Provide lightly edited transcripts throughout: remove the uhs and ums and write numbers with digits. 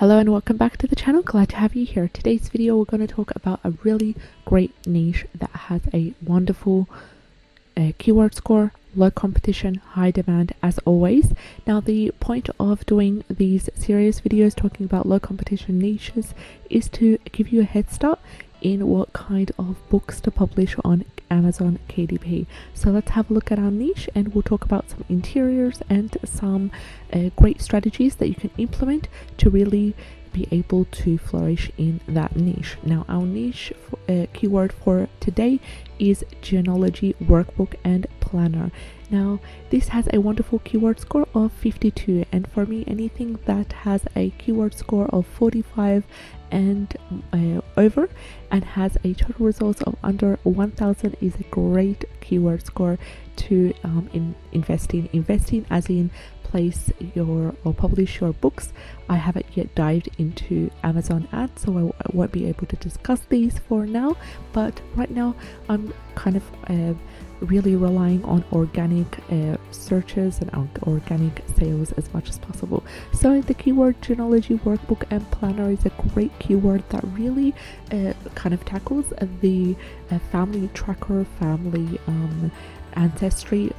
Hello and welcome back to the channel. Glad to have you here. Today's video we're going to talk about a really great niche that has a wonderful keyword score, low competition, high demand as always. Now the point of doing these serious videos talking about low competition niches is to give you a head start in what kind of books to publish on Amazon KDP. So let's have a look at our niche and we'll talk about some interiors and some great strategies that you can implement to really be able to flourish in that niche. Now our niche keyword for today is genealogy, workbook and planner. Now this has a wonderful keyword score of 52, and for me anything that has a keyword score of 45 and over and has a total results of under 1000 is a great keyword score to invest in as in place your or publish your books. I haven't yet dived into Amazon ads, so I won't be able to discuss these for now, but right now I'm kind of really relying on organic searches and organic sales as much as possible. So the keyword genealogy, workbook and planner is a great keyword that really kind of tackles the family tracker, family ancestry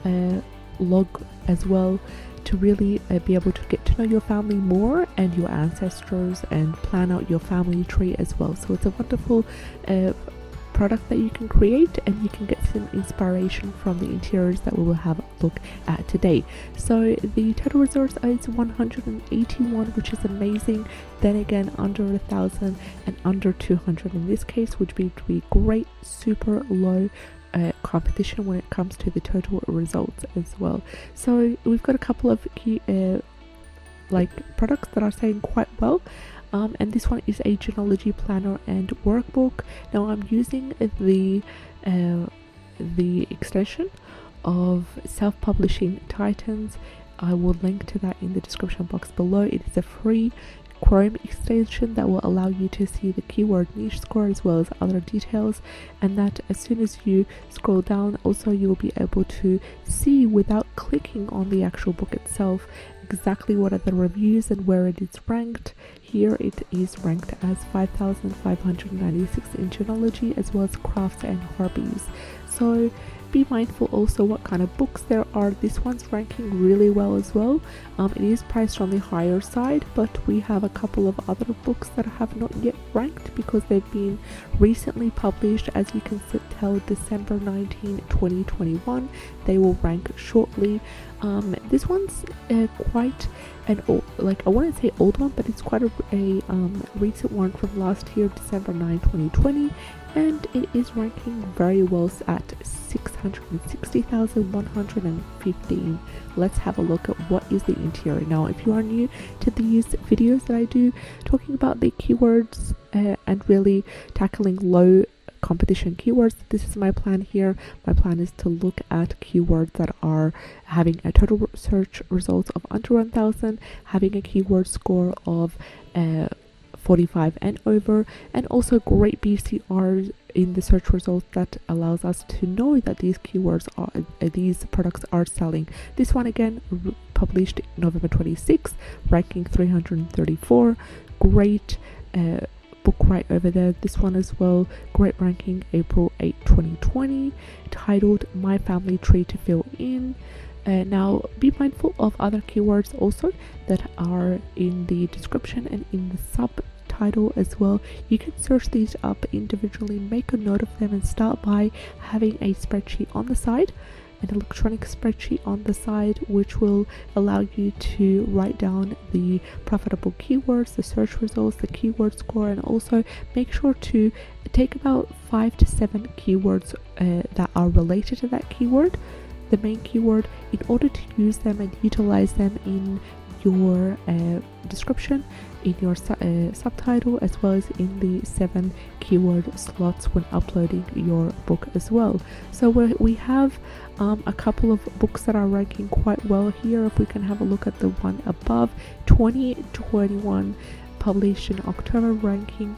log as well, to really be able to get to know your family more and your ancestors and plan out your family tree as well. So it's a wonderful product that you can create, and you can get some inspiration from the interiors that we will have a look at today. So the total results is 181, which is amazing. Then again, under 1000 and under 200 in this case would be great, super low competition when it comes to the total results as well. So we've got a couple of key products that are saying quite well. And this one is a genealogy planner and workbook. Now I'm using the extension of Self-Publishing Titans. I will link to that in the description box below. It is a free Chrome extension that will allow you to see the keyword niche score as well as other details, and that as soon as you scroll down also you will be able to see without clicking on the actual book itself exactly what are the reviews and where it is ranked. Here it is ranked as 5596 in genealogy as well as crafts and hobbies. So be mindful also what kind of books there are. This one's ranking really well as well. It is priced on the higher side, but we have a couple of other books that have not yet ranked because they've been recently published. As you can tell, December 19, 2021. They will rank shortly. This one's quite an old, I wouldn't say old one, but it's quite a recent one from last year, December 9, 2020. And it is ranking very well at 660,115. Let's have a look at what is the interior. Now if you are new to these videos that I do talking about the keywords and really tackling low competition keywords, this is my plan here. My plan is to look at keywords that are having a total search results of under 1000, having a keyword score of 45 and over, and also great BCRs in the search results that allows us to know that these keywords are these products are selling. This one again published November 26th, ranking 334. Great book right over there. This one as well, great ranking, April 8, 2020, titled My Family Tree to Fill In. Now be mindful of other keywords also that are in the description and in the subtitle as well. You can search these up individually, make a note of them, and start by having a spreadsheet on the side, an electronic spreadsheet on the side, which will allow you to write down the profitable keywords, the search results, the keyword score, and also make sure to take about 5 to 7 keywords that are related to that keyword, the main keyword, in order to use them and utilize them in your description, in your subtitle, as well as in the 7 keyword slots when uploading your book as well. So we have a couple of books that are ranking quite well here. If we can have a look at the one above, 2021, published in October, ranking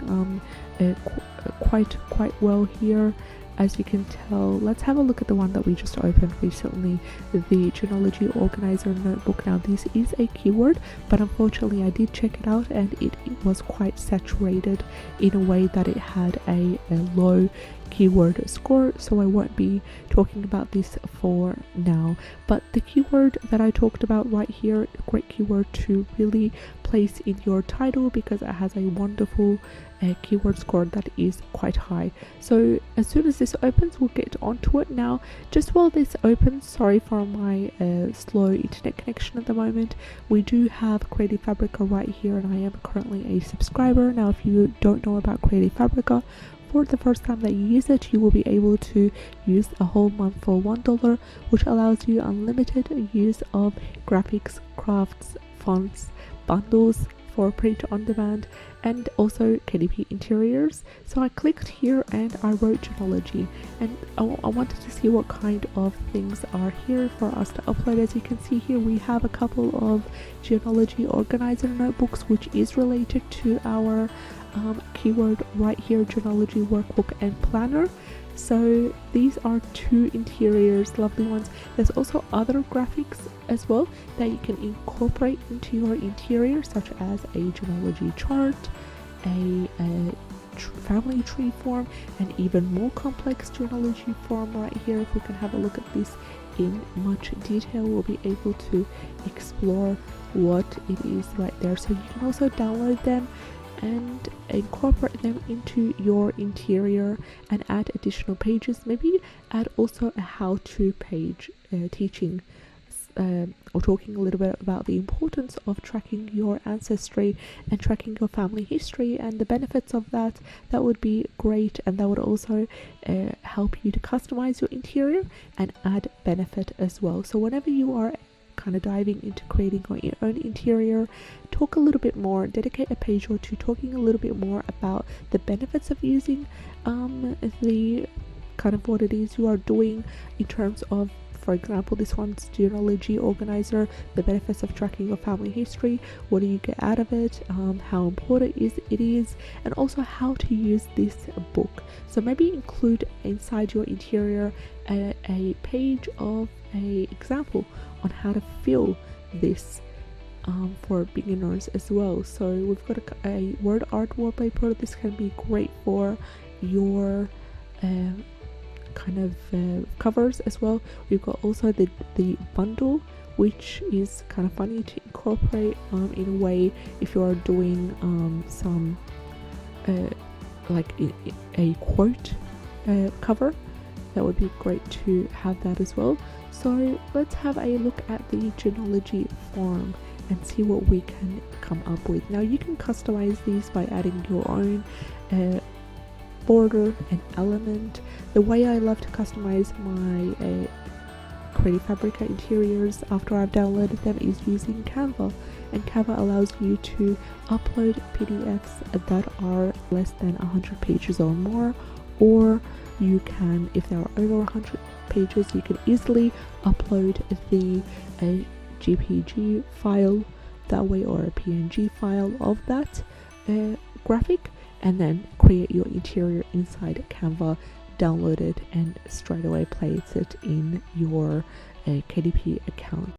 quite well here. as you can tell, let's have a look at the one that we just opened recently, the Genealogy Organizer Notebook. Now this is a keyword, but unfortunately I did check it out and it was quite saturated in a way that it had a low keyword score, so I won't be talking about this for now. But the keyword that I talked about right here, a great keyword to really place in your title because it has a wonderful keyword score that is quite high. So as soon as this opens, we'll get onto it. Now just while this opens, sorry for my slow internet connection at the moment, we do have Creative Fabrica right here and I am currently a subscriber. Now if you don't know about Creative Fabrica, for the first time that you use it, you will be able to use a whole month for $1, which allows you unlimited use of graphics, crafts, fonts, bundles for print on demand, and also KDP interiors. So I clicked here and I wrote genealogy, and I wanted to see what kind of things are here for us to upload. As you can see here, we have a couple of genealogy organizer notebooks, which is related to our keyword right here, genealogy workbook and planner. So these are two interiors, lovely ones. There's also other graphics as well that you can incorporate into your interior, such as a genealogy chart, a family tree form, and even more complex genealogy form right here. If we can have a look at this in much detail, we'll be able to explore what it is right there. So you can also download them and incorporate them into your interior and add additional pages. Maybe add also a how-to page teaching or talking a little bit about the importance of tracking your ancestry and tracking your family history and the benefits of that. That would be great, and that would also help you to customize your interior and add benefit as well. So whenever you are kind of diving into creating your own interior, talk a little bit more, dedicate a page or two talking a little bit more about the benefits of using the kind of what it is you are doing in terms of, for example, this one's genealogy organizer, the benefits of tracking your family history, what do you get out of it, how important it is, and also how to use this book. So maybe include inside your interior a page of a example on how to fill this for beginners as well. So we've got a word art wallpaper. This can be great for your kind of covers as well. We've got also the bundle, which is kind of funny to incorporate in a way if you are doing some like a quote cover. That would be great to have that as well. So let's have a look at the genealogy form and see what we can come up with. Now you can customize these by adding your own border and element. The way I love to customize my Creative Fabrica interiors after I've downloaded them is using Canva, and Canva allows you to upload PDFs that are less than 100 pages or more, or you can, if there are over 100 pages, you can easily upload the JPG file that way, or a PNG file of that graphic, and then create your interior inside Canva, download it, and straight away place it in your KDP account.